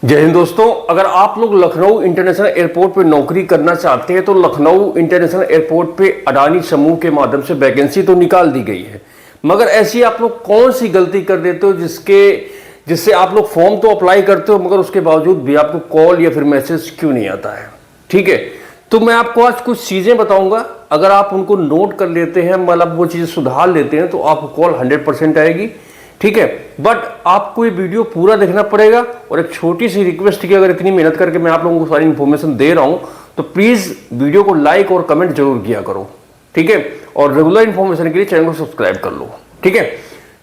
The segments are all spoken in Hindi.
जय हिंद दोस्तों, अगर आप लोग लखनऊ इंटरनेशनल एयरपोर्ट पे नौकरी करना चाहते हैं तो लखनऊ इंटरनेशनल एयरपोर्ट पे अडानी समूह के माध्यम से वैकेंसी तो निकाल दी गई है, मगर ऐसी आप लोग कौन सी गलती कर देते हो जिससे आप लोग फॉर्म तो अप्लाई करते हो मगर उसके बावजूद भी आपको कॉल या फिर मैसेज क्यों नहीं आता है। ठीक है, तो मैं आपको आज कुछ चीजें बताऊंगा, अगर आप उनको नोट कर लेते हैं, मतलब वो चीजें सुधार लेते हैं तो आपको कॉल 100% आएगी। ठीक है, बट आपको ये वीडियो पूरा देखना पड़ेगा। और एक छोटी सी रिक्वेस्ट की, अगर इतनी मेहनत करके मैं आप लोगों को सारी इन्फॉर्मेशन दे रहा हूं तो प्लीज वीडियो को लाइक और कमेंट जरूर किया करो। ठीक है, और रेगुलर इन्फॉर्मेशन के लिए चैनल को सब्सक्राइब कर लो। ठीक है,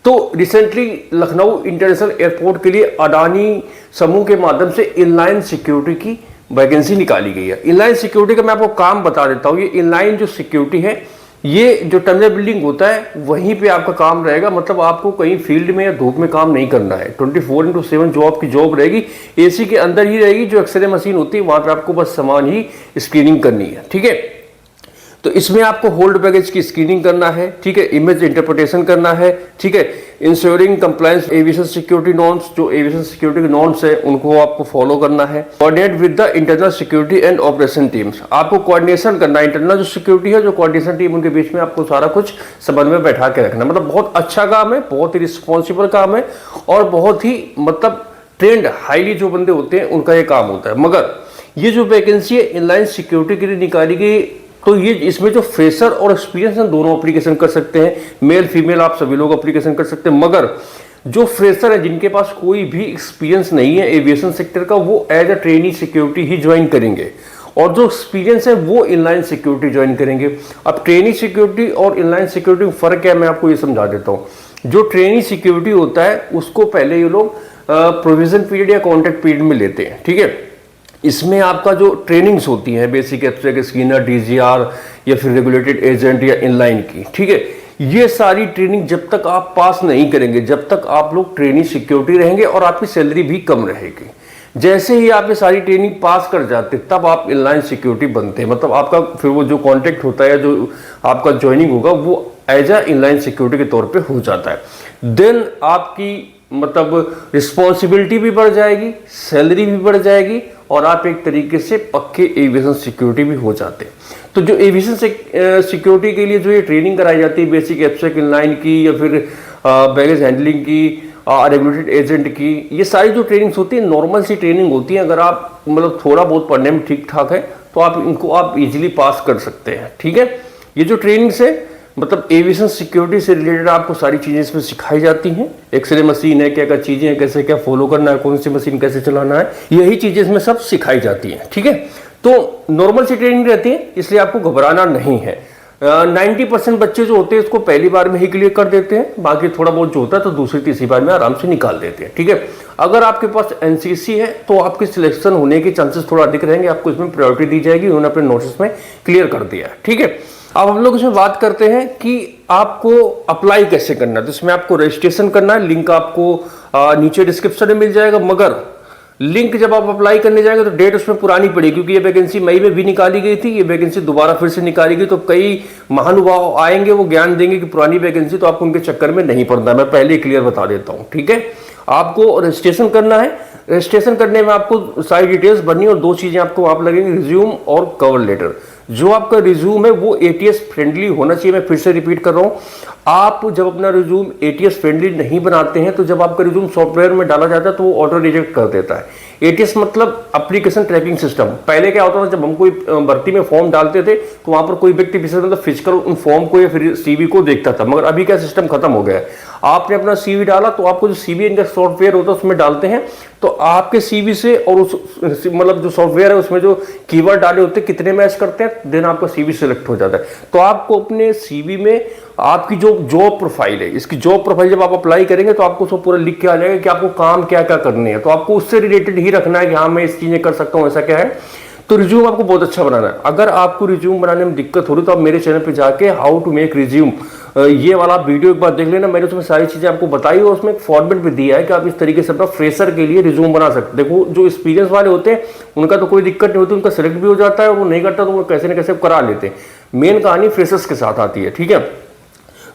तो रिसेंटली लखनऊ इंटरनेशनल एयरपोर्ट के लिए अडानी समूह के माध्यम से इनलाइन सिक्योरिटी की वैकेंसी निकाली गई है। इनलाइन सिक्योरिटी का मैं आपको काम बता देता हूं। ये इनलाइन जो सिक्योरिटी है, ये जो टर्मिनल बिल्डिंग होता है वहीं पे आपका काम रहेगा, मतलब आपको कहीं फील्ड में या धूप में काम नहीं करना है। 24/7 जॉब की जॉब रहेगी, एसी के अंदर ही रहेगी। जो एक्सरे मशीन होती है वहां पे आपको बस सामान ही स्क्रीनिंग करनी है। ठीक है, तो इसमें आपको होल्ड बैगेज की स्क्रीनिंग करना है। ठीक है, इमेज इंटरप्रिटेशन करना है। ठीक है, ensuring compliance aviation security norms, जो एविएशन सिक्योरिटी के नॉर्म्स है उनको आपको फॉलो करना है। Coordinate with the internal security and operation teams, आपको कोऑर्डिनेशन करना है। इंटरनल जो सिक्योरिटी है, जो कोऑर्डिनेशन टीम, उनके बीच में आपको सारा कुछ समन्वय बैठा के रखना। मतलब बहुत अच्छा काम है, बहुत ही रिस्पॉन्सिबल काम है और बहुत ही मतलब ट्रेंड हाईली जो बंदे होते हैं उनका ये काम होता है। मगर ये जो वैकेंसी है इनलाइन सिक्योरिटी के लिए निकाली गई, तो ये इसमें जो फ्रेशर और एक्सपीरियंस है दोनों एप्लीकेशन कर सकते हैं। मेल फीमेल आप सभी लोग एप्लीकेशन कर सकते हैं, मगर जो फ्रेशर है जिनके पास कोई भी एक्सपीरियंस नहीं है एविएशन सेक्टर का, वो एज अ ट्रेनी सिक्योरिटी ही ज्वाइन करेंगे। और जो एक्सपीरियंस है वो इनलाइन सिक्योरिटी ज्वाइन करेंगे। अब ट्रेनी सिक्योरिटी और इनलाइन सिक्योरिटी में फर्क क्या है, मैं आपको ये समझा देता हूँ। जो ट्रेनी सिक्योरिटी होता है उसको पहले ये लोग प्रोविजन पीरियड या कॉन्ट्रैक्ट पीरियड में लेते हैं। ठीक है, इसमें आपका जो ट्रेनिंग्स होती हैं बेसिक एब्स्ट्रैक्ट स्कैनर, डीजीआर या फिर रेगुलेटेड एजेंट या इनलाइन की, ठीक है, ये सारी ट्रेनिंग जब तक आप पास नहीं करेंगे, जब तक आप लोग ट्रेनिंग सिक्योरिटी रहेंगे और आपकी सैलरी भी कम रहेगी। जैसे ही आप ये सारी ट्रेनिंग पास कर जाते तब आप इनलाइन सिक्योरिटी बनते हैं। मतलब आपका फिर वो जो कॉन्ट्रैक्ट होता है, जो आपका ज्वाइनिंग होगा वो एज अ इनलाइन सिक्योरिटी के तौर पे हो जाता है। देन आपकी मतलब रिस्पॉन्सिबिलिटी भी बढ़ जाएगी, सैलरी भी बढ़ जाएगी और आप एक तरीके से पक्के एविएशन सिक्योरिटी भी हो जाते हैं। तो जो एविएशन सिक्योरिटी के लिए जो ये ट्रेनिंग कराई जाती है बेसिक एब्स्ट्रैक्ट इनलाइन की या फिर बैगेज हैंडलिंग की, रेगुलेटेड एजेंट की, ये सारी जो ट्रेनिंग्स होती है नॉर्मल सी ट्रेनिंग होती है। अगर आप मतलब थोड़ा बहुत पढ़ने में ठीक ठाक है तो आप इनको आप इजीली पास कर सकते हैं। ठीक है, ये जो ट्रेनिंग्स है मतलब एविएशन सिक्योरिटी से रिलेटेड आपको सारी चीजें इसमें सिखाई जाती हैं। एक्सरे मशीन है, क्या क्या चीजें हैं, कैसे क्या फॉलो करना है, कौन सी मशीन कैसे चलाना है, यही चीजें इसमें सब सिखाई जाती हैं। ठीक है, तो नॉर्मल सी ट्रेनिंग रहती है, इसलिए आपको घबराना नहीं है। 90% बच्चे जो होते हैं इसको पहली बार में ही क्लियर कर देते हैं, बाकी थोड़ा बहुत जो होता है तो दूसरी तीसरी बार में आराम से निकाल देते हैं। ठीक है, अगर आपके पास एनसीसी है तो आपकी सिलेक्शन होने के चांसेस थोड़ा अधिक रहेंगे, आपको इसमें प्रायोरिटी दी जाएगी, उन्होंने अपने नोटिस में क्लियर कर दिया है। ठीक है, अब हम लोग इसमें बात करते हैं कि आपको अप्लाई कैसे करना है। तो इसमें आपको रजिस्ट्रेशन करना है, लिंक आपको नीचे डिस्क्रिप्शन में मिल जाएगा। मगर लिंक जब आप अप्लाई करने जाएंगे तो डेट उसमें पुरानी पड़ेगी, क्योंकि ये वैकेंसी मई में भी निकाली गई थी, ये वैकेंसी दोबारा फिर से निकाली गई। तो कई महानुभाव आएंगे, वो ज्ञान देंगे कि पुरानी वैकेंसी, तो आपको उनके चक्कर में नहीं पड़ना है, मैं पहले क्लियर बता देता हूँ। ठीक है, आपको रजिस्ट्रेशन करना है। रजिस्ट्रेशन करने में आपको सारी डिटेल्स भरनी है और दो चीजें आपको वहां लगेंगी, रिज्यूम और कवर लेटर। जो आपका रिज्यूम है वो एटीएस फ्रेंडली होना चाहिए। मैं फिर से रिपीट कर रहा हूं, आप जब अपना रिज्यूम एटीएस फ्रेंडली नहीं बनाते हैं तो जब आपका रिज्यूम सॉफ्टवेयर में डाला जाता है तो वो ऑटो रिजेक्ट कर देता है। एटीएस मतलब एप्लीकेशन ट्रैकिंग सिस्टम। पहले क्या होता था, जब हम कोई भर्ती में फॉर्म डालते थे तो वहां पर कोई व्यक्ति मतलब फिजिकल उन फॉर्म को या फिर सीवी को देखता था, मगर अभी क्या सिस्टम खत्म हो गया है। आपने अपना सीवी डाला तो आपको जो सीवी इनका सॉफ्टवेयर होता है उसमें डालते हैं, तो आपके सीवी से और उस मतलब जो सॉफ्टवेयर है उसमें जो कीवर्ड डाले होते हैं कितने मैच करते हैं, देन आपका सीवी सिलेक्ट हो जाता है। तो आपको अपने सीवी में आपकी जो जॉब प्रोफाइल है, इसकी जॉब प्रोफाइल जब आप अप्लाई करेंगे तो आपको सब पूरा लिख के आ जाएगा कि आपको काम क्या क्या करने हैं। तो आपको उससे रिलेटेड ही रखना है कि हाँ मैं इस चीजें कर सकता हूँ, ऐसा क्या है। तो रिज्यूम आपको बहुत अच्छा बनाना है। अगर आपको रिज्यूम बनाने में दिक्कत हो रही तो आप मेरे चैनल पे जाके हाउ टू मेक रिज्यूम, ये वाला वीडियो एक बार देख लेना। मैंने उसमें सारी चीजें आपको बताई और उसमें एक फॉर्मेट भी दिया है कि आप इस तरीके से अपना फ्रेशर के लिए रिज्यूम बना सकते। देखो जो एक्सपीरियंस वाले होते हैं उनका तो कोई दिक्कत नहीं होती, उनका सिलेक्ट भी हो जाता है, वो नहीं करता तो वो कैसे न कैसे करा लेते हैं। मेन कहानी फ्रेशर्स के साथ आती है। ठीक है,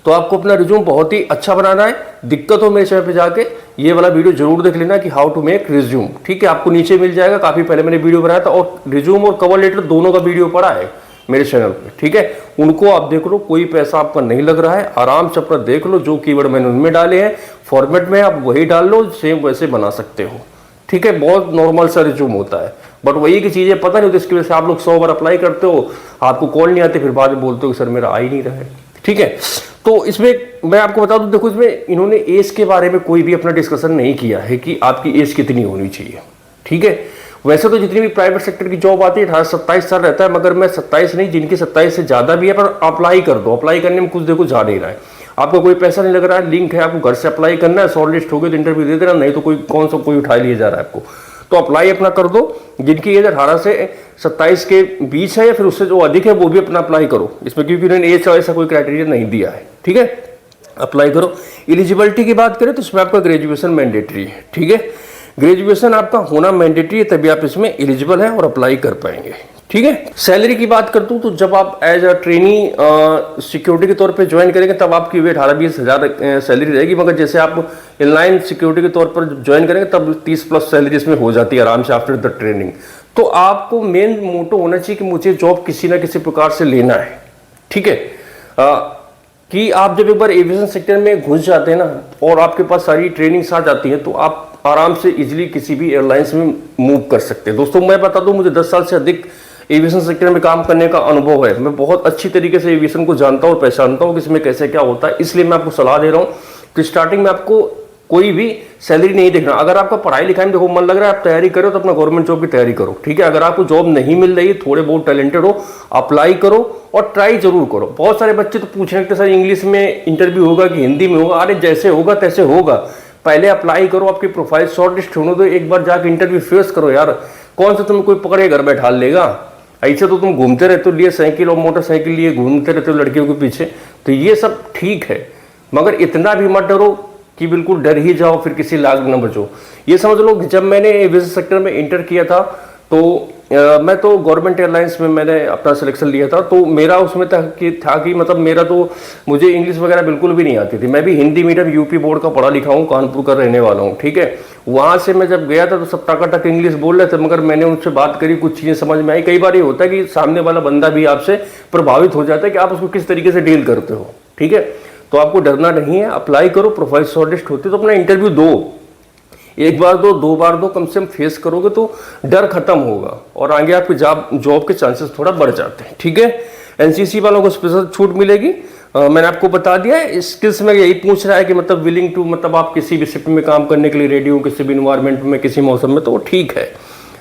तो आपको अपना रिज्यूम बहुत ही अच्छा बनाना है। दिक्कत हो मेरे चैनल पे जाके ये वाला वीडियो जरूर देख लेना कि हाउ टू मेक रिज्यूम, ठीक है। आपको नीचे मिल जाएगा, काफी पहले मैंने वीडियो बनाया था और रिज्यूम और कवर लेटर दोनों का वीडियो पड़ा है मेरे चैनल पे, ठीक है। उनको आप देख लो, कोई पैसा आपका नहीं लग रहा है, आराम से अपना देख लो। जो कीवर्ड मैंने उनमें डाले हैं फॉर्मेट में आप वही डाल लो, सेम वैसे बना सकते हो, ठीक है। बहुत नॉर्मल सा रिज्यूम होता है, बट वही की चीजें पता नहीं होती, इसकी वजह से आप लोग 100 बार अप्लाई करते हो, आपको कॉल नहीं आती, फिर बाद में बोलते हो सर मेरा आ ही नहीं रहा है, ठीक है। तो इसमें मैं आपको बता दूं, देखो इसमें इन्होंने एज के बारे में कोई भी अपना डिस्कशन नहीं किया है कि आपकी एज कितनी होनी चाहिए, ठीक है। वैसे तो जितनी भी प्राइवेट सेक्टर की जॉब आती है 18-27 साल रहता है, मगर मैं 27 नहीं, जिनकी 27 से ज्यादा भी है, पर अप्लाई कर दो। अप्लाई करने में कुछ देखो जा नहीं रहा है, आपको कोई पैसा नहीं लग रहा है, लिंक है, आपको घर से अप्लाई करना है, शॉर्ट लिस्ट हो गई तो इंटरव्यू दे देना, नहीं तो कोई कौन सा कोई उठा लिया जा रहा है आपको। तो अप्लाई अपना कर दो, जिनकी एज 18 से 27 के बीच है या फिर उससे जो अधिक है वो भी अपना अप्लाई करो इसमें, क्योंकि उन्होंने एज का ऐसा कोई क्राइटेरिया नहीं दिया है, ठीक है। अप्लाई करो। एलिजिबिलिटी की बात करें तो इसमें आपका ग्रेजुएशन मैंडेटरी है, ठीक है। ग्रेजुएशन आपका होना मैंडेटरी है, तभी आप इसमें एलिजिबल है और अप्लाई कर पाएंगे, ठीक है। सैलरी की बात करता हूँ तो जब आप एज अ ट्रेनी सिक्योरिटी के तौर पे ज्वाइन करेंगे तब आपकी 18-20 हज़ार सैलरी रहेगी, मगर जैसे आप इनलाइन सिक्योरिटी के तौर पर ज्वाइन करेंगे तब 30+ सैलरी इसमें हो जाती है आराम से आफ्टर द ट्रेनिंग। तो आपको मेन मोटो होना चाहिए कि मुझे जॉब किसी ना किसी प्रकार से लेना है, ठीक है। कि आप जब एक बार एविएशन सेक्टर में घुस जाते हैं ना और आपके पास सारी ट्रेनिंग्स आ जाती हैं तो आप आराम से इजीली किसी भी एयरलाइंस में मूव कर सकते हैं। दोस्तों मैं बता दूं, मुझे 10 साल से अधिक एविएशन सेक्टर में काम करने का अनुभव है, मैं बहुत अच्छी तरीके से एविएशन को जानता हूँ और पहचानता हूँ कि इसमें कैसे क्या होता है, इसलिए मैं आपको सलाह दे रहा हूँ कि स्टार्टिंग में आपको कोई भी सैलरी नहीं देखना। अगर आपका पढ़ाई लिखाई में देखो मन लग रहा है, आप तैयारी करो तो अपना गवर्नमेंट जॉब की तैयारी करो, ठीक है। अगर आपको जॉब नहीं मिल रही है, थोड़े बहुत टैलेंटेड हो, अप्लाई करो और ट्राई जरूर करो। बहुत सारे बच्चे तो पूछने लगते सर इंग्लिश में इंटरव्यू होगा कि हिंदी में होगा, अरे जैसे होगा तैसे होगा, पहले अप्लाई करो, आपकी प्रोफाइल शॉर्ट लिस्ट होने दो, एक बार जाकर इंटरव्यू फेस करो यार। कौन सा तुम्हें कोई पकड़े घर बैठा लेगा? ऐसे तो तुम घूमते रहते हो लिए साइकिल और मोटरसाइकिल लिए घूमते रहते हो लड़कियों के पीछे, तो ये सब ठीक है, मगर इतना भी मत डरो कि बिल्कुल डर ही जाओ फिर किसी लाग न बचो। ये समझ लो जब मैंने एविएशन सेक्टर में इंटर किया था तो मैं तो गवर्नमेंट एयरलाइंस में मैंने अपना सिलेक्शन लिया था, तो मेरा उसमें था कि मतलब मेरा तो मुझे इंग्लिश वगैरह बिल्कुल भी नहीं आती थी। मैं भी हिंदी मीडियम यूपी बोर्ड का पढ़ा लिखा हूँ, कानपुर का रहने वाला हूँ, ठीक है। वहाँ से मैं जब गया था तो सब टकाटक इंग्लिश बोल रहे थे, मगर मैंने उनसे बात करी, कुछ चीज़ें समझ में आई। कई बार ये होता है कि सामने वाला बंदा भी आपसे प्रभावित हो जाता है कि आप उसको किस तरीके से डील करते हो, ठीक है। तो आपको डरना नहीं है, अप्लाई करो, प्रोफाइल शॉर्टलिस्ट होती है तो अपना इंटरव्यू दो, एक बार दो, 2 बार दो, कम से कम फेस करोगे तो डर खत्म होगा और आगे आपके जॉब के चांसेस थोड़ा बढ़ जाते हैं, ठीक है। एनसीसी वालों को स्पेशल छूट मिलेगी, मैंने आपको बता दिया है। स्किल्स में यही पूछ रहा है कि मतलब विलिंग टू, मतलब आप किसी भी शिफ्ट में काम करने के लिए रेडी हो, किसी भी इन्वायरमेंट में, किसी मौसम में, तो ठीक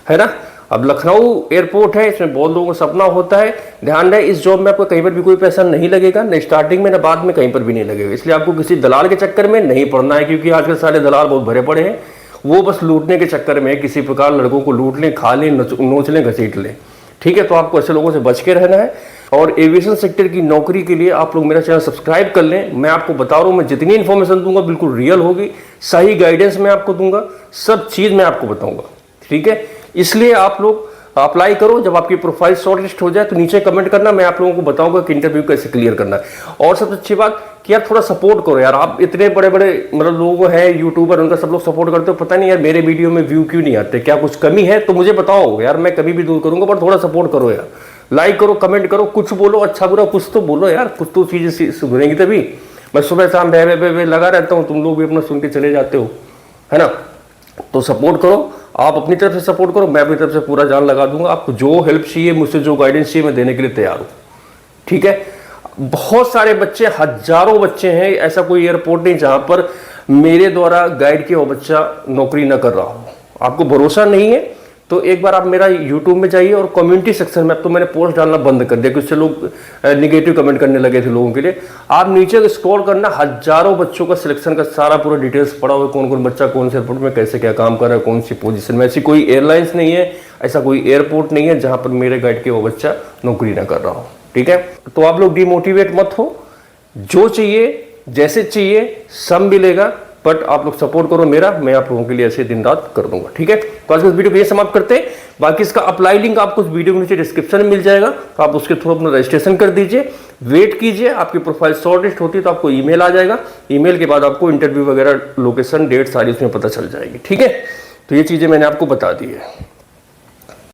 है ना। अब लखनऊ एयरपोर्ट है, इसमें बहुत लोगों का सपना होता है। ध्यान रहे इस जॉब में आपको कहीं पर भी कोई पैसा नहीं लगेगा, न स्टार्टिंग में न बाद में, कहीं पर भी नहीं लगेगा। इसलिए आपको किसी दलाल के चक्कर में नहीं पड़ना है, क्योंकि आजकल सारे दलाल बहुत भरे पड़े हैं, वो बस लूटने के चक्कर में किसी प्रकार लड़कों को लूट लें, खा लें, नोच लें, घसीट लें, ठीक है। तो आपको ऐसे लोगों से बच के रहना है। और एविएशन सेक्टर की नौकरी के लिए आप लोग मेरा चैनल सब्सक्राइब कर लें। मैं आपको बता रहा हूँ, मैं जितनी इन्फॉर्मेशन दूंगा बिल्कुल रियल होगी, सही गाइडेंस मैं आपको दूंगा, सब चीज़ मैं आपको बताऊंगा, ठीक है। इसलिए आप लोग अप्लाई करो। जब आपकी प्रोफाइल शॉर्ट लिस्ट हो जाए तो नीचे कमेंट करना, मैं आप लोगों को बताऊंगा कि इंटरव्यू कैसे क्लियर करना है। और सबसे अच्छी बात कि यार थोड़ा सपोर्ट करो यार, आप इतने बड़े बड़े मतलब लोग हैं यूट्यूबर, उनका सब लोग सपोर्ट करते हो, पता नहीं यार मेरे वीडियो में व्यू क्यों नहीं आते, क्या कुछ कमी है तो मुझे बताओ यार, मैं कभी भी दूर करूंगा, पर थोड़ा सपोर्ट करो यार, लाइक करो, कमेंट करो, कुछ बोलो, अच्छा बुरा कुछ तो बोलो यार, कुछ तो चीजें सुधरेंगी तभी। मैं सुबह शाम बे लगा रहता हूँ, तुम लोग भी अपना सुन के चले जाते हो, है ना। तो सपोर्ट करो, आप अपनी तरफ से सपोर्ट करो, मैं अपनी तरफ से पूरा जान लगा दूंगा। आपको जो हेल्प चाहिए, मुझसे जो गाइडेंस चाहिए, मैं देने के लिए तैयार हूँ, ठीक है। बहुत सारे बच्चे, हजारों बच्चे हैं, ऐसा कोई एयरपोर्ट नहीं जहां पर मेरे द्वारा गाइड किया हुआ बच्चा नौकरी न कर रहा हो। आपको भरोसा नहीं है तो एक बार आप मेरा यूट्यूब में जाइए और कम्युनिटी सेक्शन में, अब तो मैंने पोस्ट डालना बंद कर दिया क्योंकि उससे लोग निगेटिव कमेंट करने लगे थे लोगों के लिए। आप नीचे स्क्रॉल करना, हजारों बच्चों का सिलेक्शन का सारा पूरा डिटेल्स पड़ा हुआ है, कौन कौन बच्चा कौन से एयरपोर्ट में कैसे क्या काम कर रहा है, कौन सी पोजीशन में। ऐसी कोई एयरलाइंस नहीं है, ऐसा कोई एयरपोर्ट नहीं है जहां पर मेरे गाइड किया हुआ बच्चा नौकरी ना कर रहा हो, ठीक है। तो आप लोग डिमोटिवेट मत हो, जो चाहिए जैसे चाहिए सब मिलेगा, बट आप लोग सपोर्ट करो मेरा, मैं आप लोगों के लिए ऐसे दिन रात कर दूंगा, ठीक है। तो आज इस वीडियो को ये समाप्त करते हैं। बाकी इसका अप्लाई लिंक आपको इस वीडियो के नीचे डिस्क्रिप्शन में मिल जाएगा, तो आप उसके थ्रू अपना रजिस्ट्रेशन कर दीजिए, वेट कीजिए, आपकी प्रोफाइल शॉर्टलिस्ट होती है तो आपको ईमेल आ जाएगा, ईमेल के बाद आपको इंटरव्यू वगैरह लोकेशन डेट सारी उसमें पता चल जाएगी, ठीक है। तो ये चीजें मैंने आपको बता दी है।